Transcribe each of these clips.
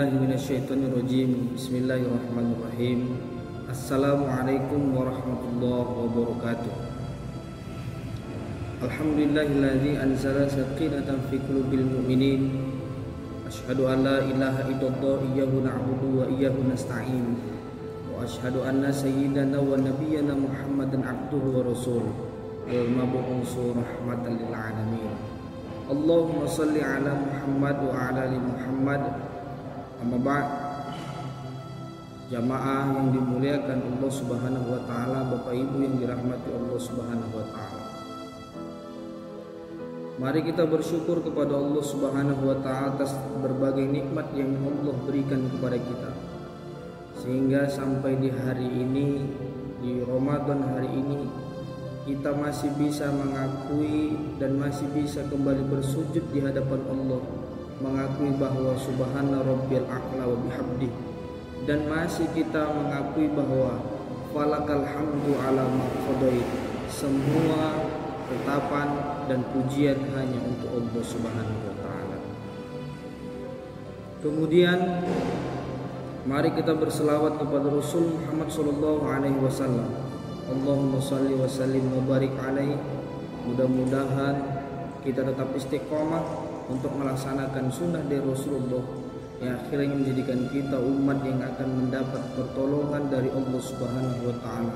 billahi minasyaitonirrajim. Bismillahirrahmanirrahim. Assalamualaikum warahmatullahi wabarakatuh. Alhamdulillahilladzi anzala sakinatan fi qulubil mu'minin. Asyhadu an la ilaha illallah iyyahu na'budu wa iyyahu nasta'in. Wa asyhadu anna sayyidana wa nabiyyana Muhammadan abduhu wa rasuluh wal mab'uutsu rahmatan lil alamin. Allahumma shalli ala Muhammad wa ala ali Muhammad. Amma ba'd. Jamaah yang dimuliakan Allah Subhanahu wa taala, Bapak Ibu yang dirahmati Allah Subhanahu wa taala. Mari kita bersyukur kepada Allah Subhanahu wa taala atas berbagai nikmat yang Allah berikan kepada kita. Sehingga sampai di hari ini, di Ramadan hari ini, kita masih bisa mengakui dan masih bisa kembali bersujud di hadapan Allah, mengakui bahwa subhana rabbil a'la wa bihamdi, dan masih kita mengakui bahwa falakal hamdu ala ma qadait, semua tetapan dan pujian hanya untuk Allah Subhanahu wa taala. Kemudian mari kita berselawat kepada Rasul Muhammad sallallahu alaihi wasallam. Allahumma shalli wa sallim wa barik alaihi. Mudah-mudahan kita tetap istiqomah untuk melaksanakan sunnah dari Rasulullah yang akhirnya menjadikan kita umat yang akan mendapat pertolongan dari Allah Subhanahu wa taala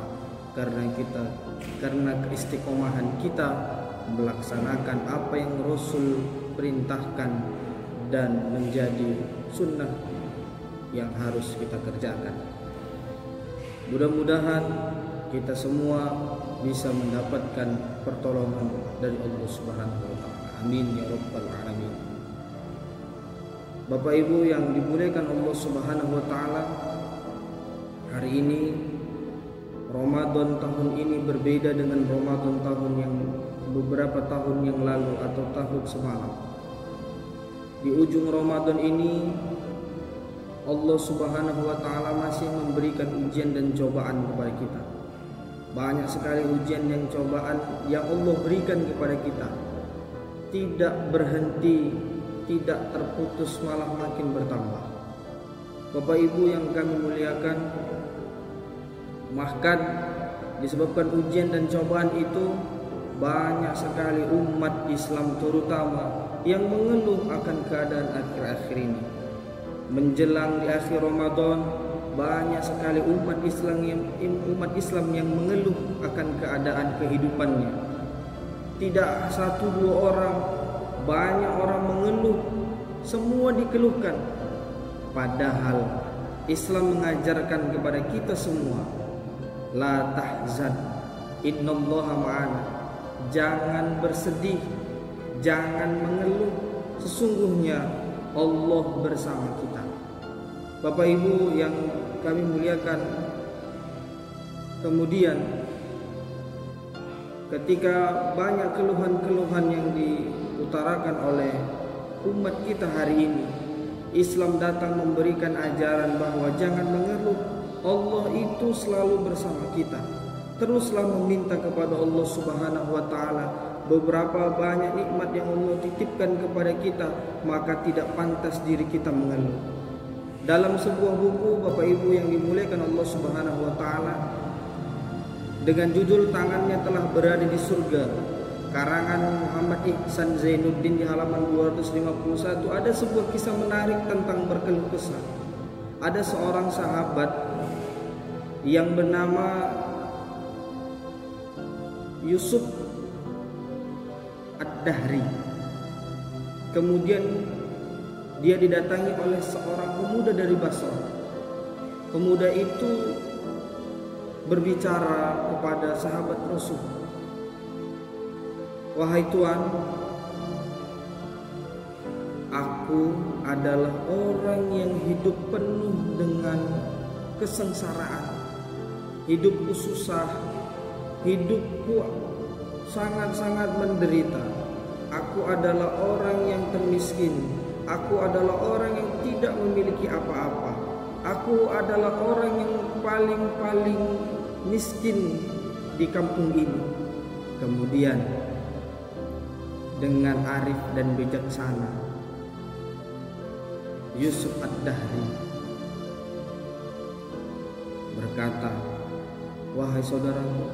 karena keistiqomahan kita melaksanakan apa yang Rasul perintahkan dan menjadi sunnah yang harus kita kerjakan. Mudah-mudahan kita semua bisa mendapatkan pertolongan dari Allah Subhanahu wa taala. Amin ya rabbal alamin. Bapak Ibu yang dimuliakan Allah Subhanahu wa taala, hari ini Ramadan tahun ini berbeda dengan Ramadan tahun yang beberapa tahun yang lalu atau tahun semalam. Di ujung Ramadan ini Allah Subhanahu wa taala masih memberikan ujian dan cobaan kepada kita. Banyak sekali ujian dan cobaan yang Allah berikan kepada kita. Tidak berhenti, tidak terputus, malah makin bertambah. Bapak Ibu yang kami muliakan, bahkan disebabkan ujian dan cobaan itu, banyak sekali umat Islam terutama yang mengeluh akan keadaan akhir-akhir ini. Menjelang di akhir Ramadan, banyak sekali umat Islam yang mengeluh akan keadaan kehidupannya. Tidak satu dua orang, banyak orang mengeluh, semua dikeluhkan. Padahal Islam mengajarkan kepada kita semua, la tahzan, innallaha ma'ana. Jangan bersedih, jangan mengeluh, sesungguhnya Allah bersama kita. Bapak Ibu yang kami muliakan, kemudian ketika banyak keluhan-keluhan yang diutarakan oleh umat kita hari ini, Islam datang memberikan ajaran bahwa jangan mengeluh, Allah itu selalu bersama kita. Teruslah meminta kepada Allah Subhanahu wa taala. Beberapa banyak nikmat yang Allah titipkan kepada kita, maka tidak pantas diri kita mengeluh. Dalam sebuah buku, Bapak Ibu yang dimuliakan Allah Subhanahu wa taala, dengan judul Tangannya Telah Berada di Surga, karangan Muhammad Ihsan Zainuddin, di halaman 251, ada sebuah kisah menarik tentang berkeluh kesah. Ada seorang sahabat yang bernama Yusuf Ad-Dahri. Kemudian dia didatangi oleh seorang pemuda dari Basra. Pemuda itu berbicara kepada sahabat Rasul, wahai Tuan, aku adalah orang yang hidup penuh dengan kesengsaraan, hidupku susah, hidupku sangat-sangat menderita. Aku adalah orang yang termiskin, aku adalah orang yang tidak memiliki apa-apa, aku adalah orang yang paling miskin di kampung ini. Kemudian dengan arif dan bijaksana Yusuf Ad-Dahri berkata, "Wahai saudaraku,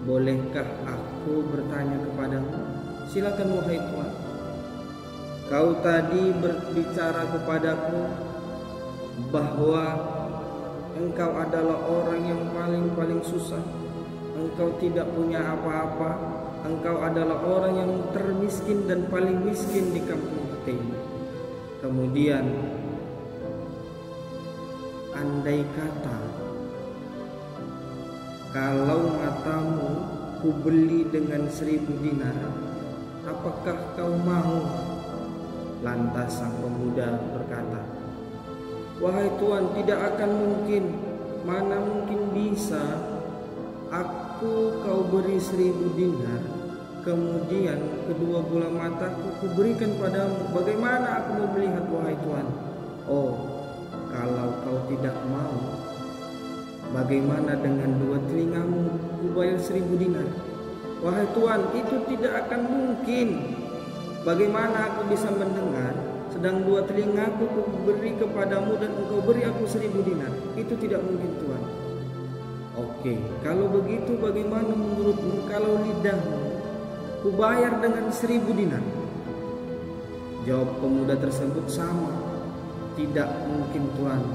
bolehkah aku bertanya kepadamu?" "Silakan wahai Tuan." "Kau tadi berbicara kepadaku bahwa engkau adalah orang yang paling susah, engkau tidak punya apa-apa, engkau adalah orang yang termiskin dan paling miskin di kampung kita ini. Kemudian, andai kata kalau matamu ku beli dengan 1000 dinar, apakah kau mau?" Lantas sang pemuda berkata, "Wahai Tuan, tidak akan mungkin. Mana mungkin bisa aku kau beri 1000 dinar, kemudian kedua bola mataku kuberikan padamu. Bagaimana aku mau melihat, wahai Tuan?" "Oh, kalau kau tidak mau, bagaimana dengan dua telingamu kubayar 1000 dinar?" "Wahai Tuan, itu tidak akan mungkin. Bagaimana aku bisa mendengar sedang dua telingaku ku beri kepadamu dan engkau beri aku 1000 dinar? Itu tidak mungkin, Tuan." "Oke, kalau begitu bagaimana menurutmu kalau lidahmu ku bayar dengan 1000 dinar?" Jawab pemuda tersebut sama. "Tidak mungkin, Tuan.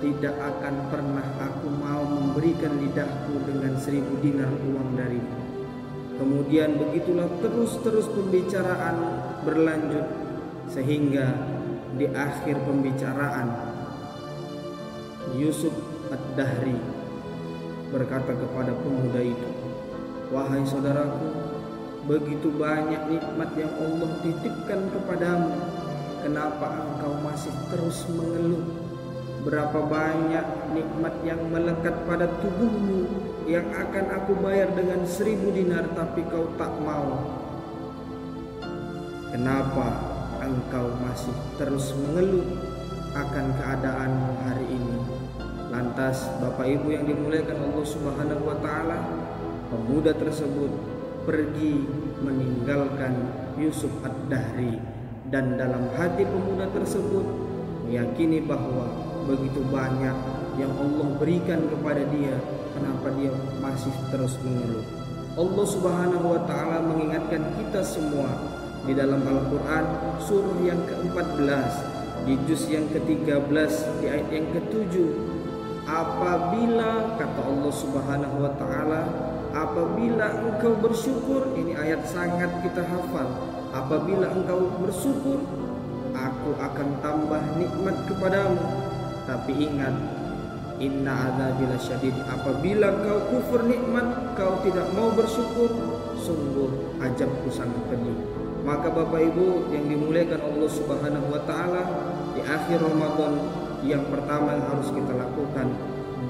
Tidak akan pernah aku mau memberikan lidahku dengan 1000 dinar uang darimu." Kemudian begitulah terus pembicaraan berlanjut, sehingga di akhir pembicaraan Yusuf Ad-Dahri berkata kepada pemuda itu, "Wahai saudaraku, begitu banyak nikmat yang Allah titipkan kepadamu, kenapa engkau masih terus mengeluh? Berapa banyak nikmat yang melekat pada tubuhmu yang akan aku bayar dengan 1000 dinar, tapi kau tak mau. Kenapa engkau masih terus mengeluh akan keadaanmu hari ini?" Lantas Bapak Ibu yang dimuliakan Allah Subhanahu wa taala, pemuda tersebut pergi meninggalkan Yusuf Ad-Dahri, dan dalam hati pemuda tersebut meyakini bahwa begitu banyak yang Allah berikan kepada dia, kenapa dia masih terus mengeluh. Allah Subhanahu wa taala mengingatkan kita semua di dalam Al-Qur'an surah yang ke-14 di juz yang ke-13 di ayat yang ke-7. Apabila, kata Allah Subhanahu wa taala, apabila engkau bersyukur, ini ayat sangat kita hafal. Apabila engkau bersyukur, aku akan tambah nikmat kepadamu. Tapi ingat, inna adzabi lasyadid. Apabila kau kufur nikmat, kau tidak mau bersyukur, sungguh azabku sangat pedih. Maka Bapak Ibu yang dimuliakan Allah Subhanahu wa taala, di akhir Ramadan yang pertama yang harus kita lakukan,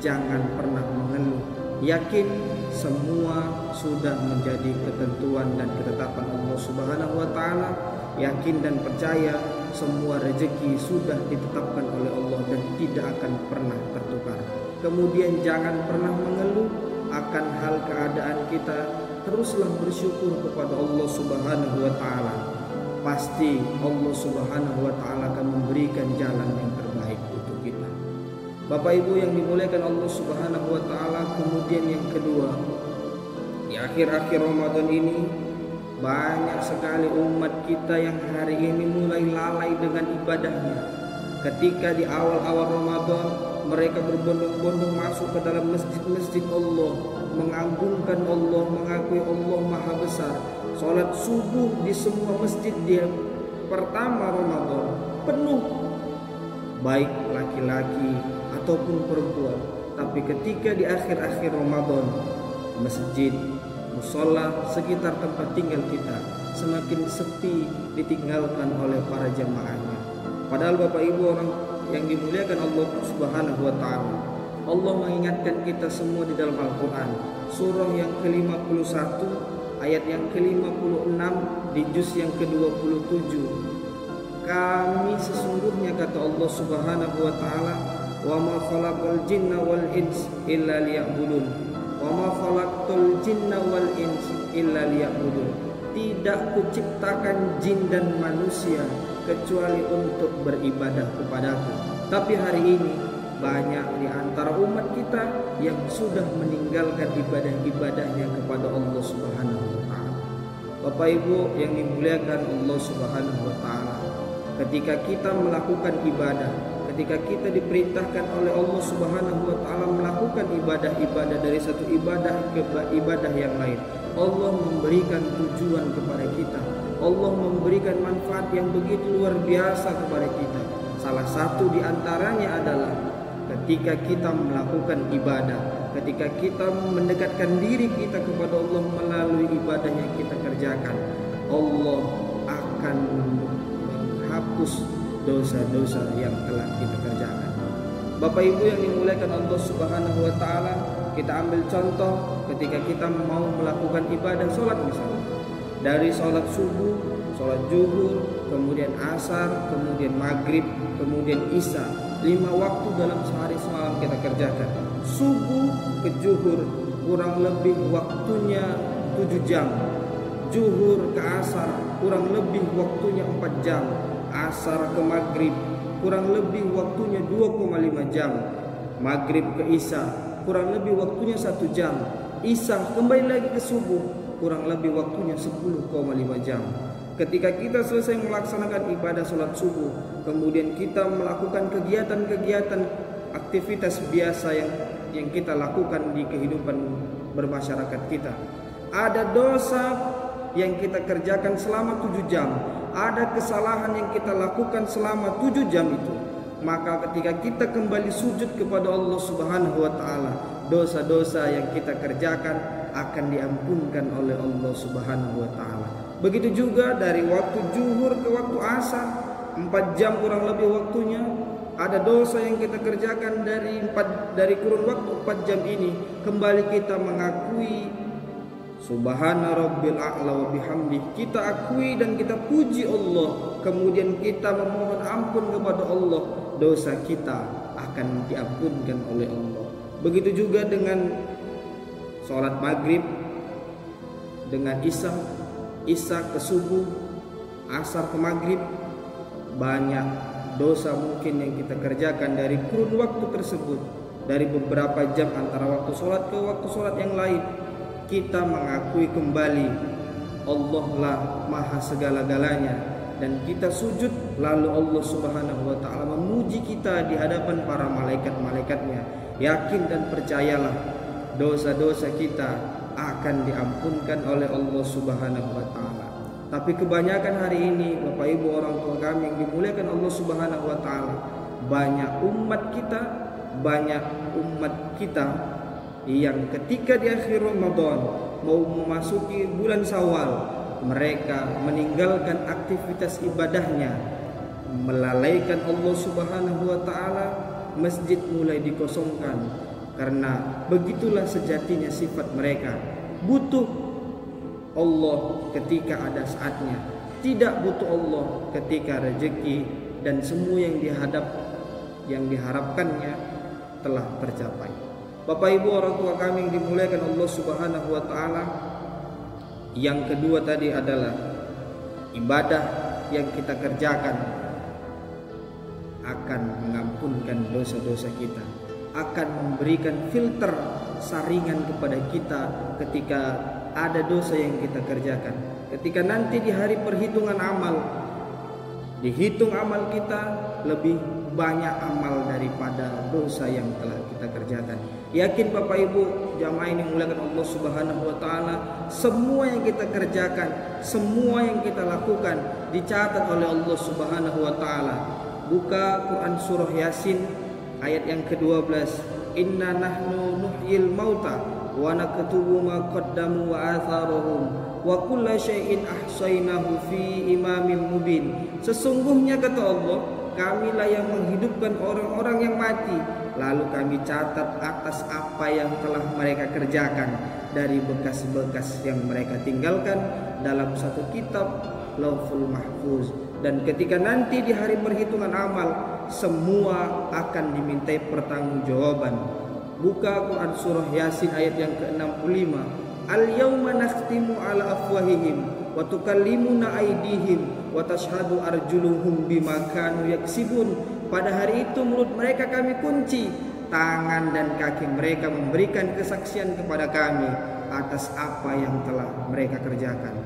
jangan pernah mengeluh. Yakin semua sudah menjadi ketentuan dan ketetapan Allah Subhanahu wa taala. Yakin dan percaya semua rezeki sudah ditetapkan oleh Allah dan tidak akan pernah tertukar. Kemudian jangan pernah mengeluh akan hal keadaan kita. Teruslah bersyukur kepada Allah Subhanahu wa taala. Pasti Allah Subhanahu wa taala akan memberikan jalan yang terbaik untuk kita. Bapak Ibu yang dimuliakan Allah Subhanahu wa taala, kemudian yang kedua, di akhir-akhir Ramadan ini banyak sekali umat kita yang hari ini mulai lalai dengan ibadahnya. Ketika di awal-awal Ramadan mereka berbondong-bondong masuk ke dalam masjid-masjid Allah, mengagungkan Allah, mengakui Allah Maha Besar. Salat subuh di semua masjid di pertama Ramadan penuh, baik laki-laki ataupun perempuan. Tapi ketika di akhir-akhir Ramadan, masjid, musola sekitar tempat tinggal kita semakin sepi, ditinggalkan oleh para jamaahnya. Padahal Bapak Ibu orang yang dimuliakan Allah Subhanahu wa taala, Allah mengingatkan kita semua di dalam Al-Qur'an, surah yang ke-51 ayat yang ke-56 di juz yang ke-27. Kami sesungguhnya, kata Allah Subhanahu wa taala, wa ma khalaqal jinna wal ins illa liya'budun. Wa ma khalaqtul jinna wal ins illa liya'budun. Tidak kuciptakan jin dan manusia kecuali untuk beribadah kepadaku. Tapi hari ini banyak di antara umat kita yang sudah meninggalkan ibadah-ibadahnya kepada Allah Subhanahu wa taala. Bapak Ibu yang dimuliakan Allah Subhanahu wa taala, ketika kita melakukan ibadah, ketika kita diperintahkan oleh Allah Subhanahu wa taala melakukan ibadah-ibadah dari satu ibadah ke ibadah yang lain, Allah memberikan tujuan kepada kita. Allah memberikan manfaat yang begitu luar biasa kepada kita. Salah satu di antaranya adalah ketika kita melakukan ibadah, ketika kita mendekatkan diri kita kepada Allah melalui ibadah yang kita kerjakan, Allah akan menghapus dosa-dosa yang telah kita kerjakan. Bapak Ibu yang dimuliakan Allah Subhanahu wa taala, kita ambil contoh ketika kita mau melakukan ibadah sholat misalnya. Dari sholat subuh, sholat zuhur, kemudian asar, kemudian maghrib, kemudian isya. 5 waktu dalam sehari semalam kita kerjakan. Subuh ke zuhur kurang lebih waktunya 7 jam. Zuhur ke asar kurang lebih waktunya 4 jam. Asar ke maghrib kurang lebih waktunya 2,5 jam. Maghrib ke isya kurang lebih waktunya 1 jam. Isya kembali lagi ke subuh kurang lebih waktunya 10,5 jam. Ketika kita selesai melaksanakan ibadah sholat subuh, kemudian kita melakukan kegiatan-kegiatan aktivitas biasa yang kita lakukan di kehidupan bermasyarakat kita, ada dosa yang kita kerjakan selama 7 jam, ada kesalahan yang kita lakukan selama 7 jam itu, maka ketika kita kembali sujud kepada Allah Subhanahu wa taala, dosa-dosa yang kita kerjakan akan diampunkan oleh Allah Subhanahu wa taala. Begitu juga dari waktu zuhur ke waktu asar, 4 jam kurang lebih waktunya, ada dosa yang kita kerjakan dari kurun waktu 4 jam ini, kembali kita mengakui Subhana Rabbil A'la wa bihamdi, kita akui dan kita puji Allah, kemudian kita memohon ampun kepada Allah, dosa kita akan diampunkan oleh Allah. Begitu juga dengan sholat maghrib, dengan isya ke subuh, asar ke maghrib, banyak dosa mungkin yang kita kerjakan dari kurun waktu tersebut, dari beberapa jam antara waktu sholat ke waktu sholat yang lain. Kita mengakui kembali Allah lah maha segala-galanya, dan kita sujud, lalu Allah Subhanahu wa taala memuji kita di hadapan para malaikat-malaikatnya. Yakin dan percayalah, dosa-dosa kita akan diampunkan oleh Allah Subhanahu wa taala. Tapi kebanyakan hari ini Bapak Ibu orang tua kami yang dimuliakan Allah Subhanahu wa taala, banyak umat kita yang ketika di akhir Ramadan mau memasuki bulan Syawal, mereka meninggalkan aktivitas ibadahnya, melalaikan Allah Subhanahu wa taala, masjid mulai dikosongkan. Karena begitulah sejatinya sifat mereka, butuh Allah ketika ada saatnya, tidak butuh Allah ketika rezeki dan semua yang diharapkannya telah tercapai. Bapak Ibu orang tua kami yang dimuliakan Allah Subhanahu wa taala, yang kedua tadi adalah ibadah yang kita kerjakan akan mengampunkan dosa-dosa kita, akan memberikan filter saringan kepada kita ketika ada dosa yang kita kerjakan. Ketika nanti di hari perhitungan amal, dihitung amal kita, lebih banyak amal daripada dosa yang telah kita kerjakan. Yakin Bapak Ibu jamaah ini dimuliakan Allah Subhanahu wa taala, semua yang kita kerjakan, semua yang kita lakukan dicatat oleh Allah Subhanahu wa taala. Buka Quran surah Yasin ayat yang ke-12, inna nahnu nuhyil mauta wa naktubu ma qaddamu wa atharuhum wa kulla syai'in ahsaynahu fi imamin mubin. Sesungguhnya kata Allah, kamilah yang menghidupkan orang-orang yang mati, lalu kami catat atas apa yang telah mereka kerjakan dari bekas-bekas yang mereka tinggalkan dalam satu kitab Lauhul Mahfuz. Dan ketika nanti di hari perhitungan amal, semua akan dimintai pertanggungjawaban. Buka Quran surah Yasin ayat yang ke-65, al-yawma nakhtimu ala afwahihim wa tukallimuna aydihim wa wa tashhadu arjuluhum bima kanu yaksibun. Pada hari itu mulut mereka kami kunci, tangan dan kaki mereka memberikan kesaksian kepada kami atas apa yang telah mereka kerjakan.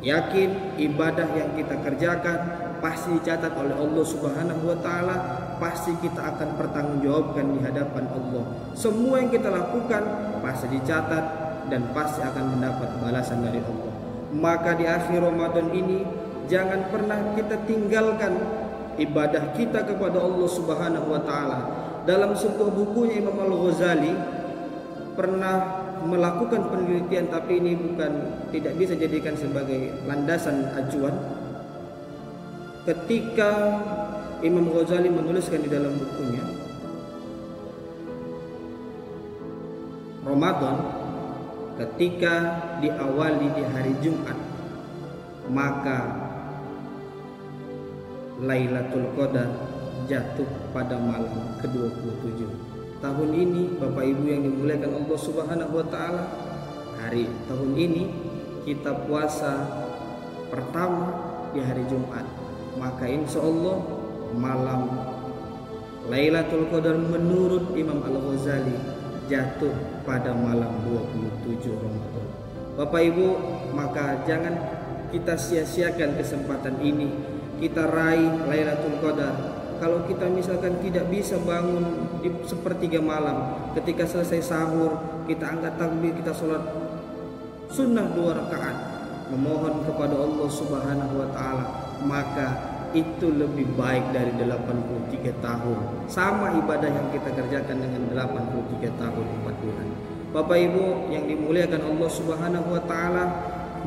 Yakin ibadah yang kita kerjakan pasti dicatat oleh Allah Subhanahu wa taala, pasti kita akan pertanggungjawabkan di hadapan Allah. Semua yang kita lakukan pasti dicatat dan pasti akan mendapat balasan dari Allah. Maka di akhir Ramadan ini jangan pernah kita tinggalkan ibadah kita kepada Allah Subhanahu wa taala. Dalam sebuah bukunya Imam Al-Ghazali pernah melakukan penelitian, tapi ini tidak bisa dijadikan sebagai landasan acuan. Ketika Imam Ghazali menuliskan di dalam bukunya, Ramadan ketika diawali di hari Jumat, maka Lailatul Qadar jatuh pada malam ke-27. Tahun ini Bapak Ibu yang dimuliakan Allah Subhanahu wa taala, hari tahun ini kita puasa pertama di hari Jumat. Maka insya Allah malam Lailatul Qadar menurut Imam Al-Ghazali jatuh pada malam 27 Ramadan. Bapak Ibu, maka jangan kita sia-siakan kesempatan ini. Kita raih Lailatul Qadar. Kalau kita misalkan tidak bisa bangun di sepertiga malam, ketika selesai sahur kita angkat takbir, kita sholat sunnah 2 rakaat, memohon kepada Allah Subhanahu wa taala, maka itu lebih baik dari 83 tahun. Sama ibadah yang kita kerjakan dengan 83 tahun 4 bulan. Bapak Ibu yang dimuliakan Allah Subhanahu wa taala,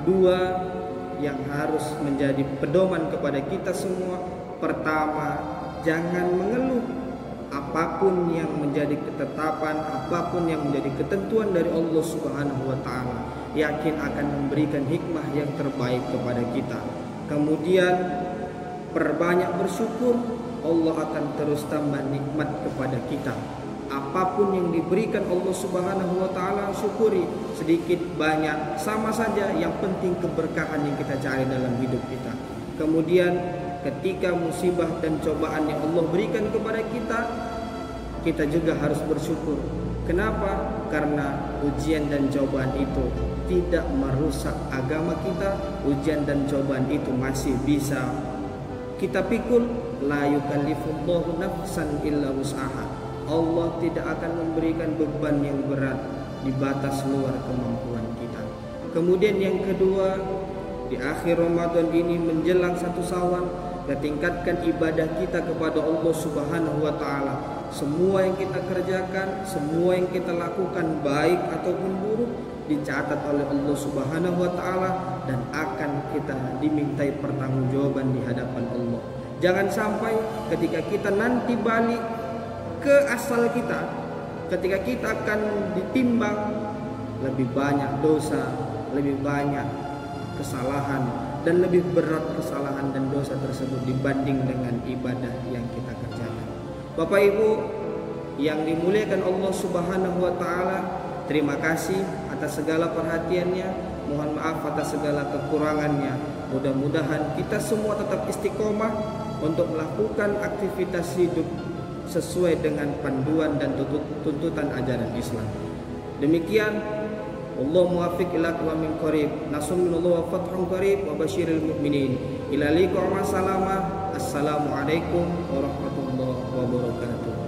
2 yang harus menjadi pedoman kepada kita semua. Pertama, jangan mengeluh. Apapun yang menjadi ketetapan, apapun yang menjadi ketentuan dari Allah Subhanahu wa taala, yakin akan memberikan hikmah yang terbaik kepada kita. Kemudian perbanyak bersyukur, Allah akan terus tambah nikmat kepada kita. Apapun yang diberikan Allah Subhanahu wa taala, syukuri. Sedikit banyak sama saja, yang penting keberkahan yang kita cari dalam hidup kita. Kemudian ketika musibah dan cobaan yang Allah berikan kepada kita, kita juga harus bersyukur. Kenapa? Karena ujian dan cobaan itu tidak merusak agama kita. Ujian dan cobaan itu masih bisa kita pikul. La yukallifullahu nafsan illa wus'aha. Allah tidak akan memberikan beban yang berat di batas luar kemampuan kita. Kemudian yang kedua, di akhir Ramadan ini menjelang 1 Syawal, kita tingkatkan ibadah kita kepada Allah Subhanahu wa taala. Semua yang kita kerjakan, semua yang kita lakukan baik ataupun buruk dicatat oleh Allah Subhanahu wa taala dan akan kita dimintai pertanggungjawaban di hadapan Allah. Jangan sampai ketika kita nanti balik ke asal kita, ketika kita akan ditimbang, lebih banyak dosa, lebih banyak kesalahan, dan lebih berat kesalahan dan dosa tersebut dibanding dengan ibadah yang kita kerjakan. Bapak Ibu yang dimuliakan Allah Subhanahu wa taala, terima kasih atas segala perhatiannya. Mohon maaf atas segala kekurangannya. Mudah-mudahan kita semua tetap istiqomah untuk melakukan aktivitas hidup sesuai dengan panduan dan tuntutan ajaran Islam. Demikian, Allah muwaffiq ila aqwamil qarib. Nasrullah wa fathun qarib wa basyiril mu'minin. Ila liqa wa salama. Assalamualaikum warahmatullahi wabarakatuh.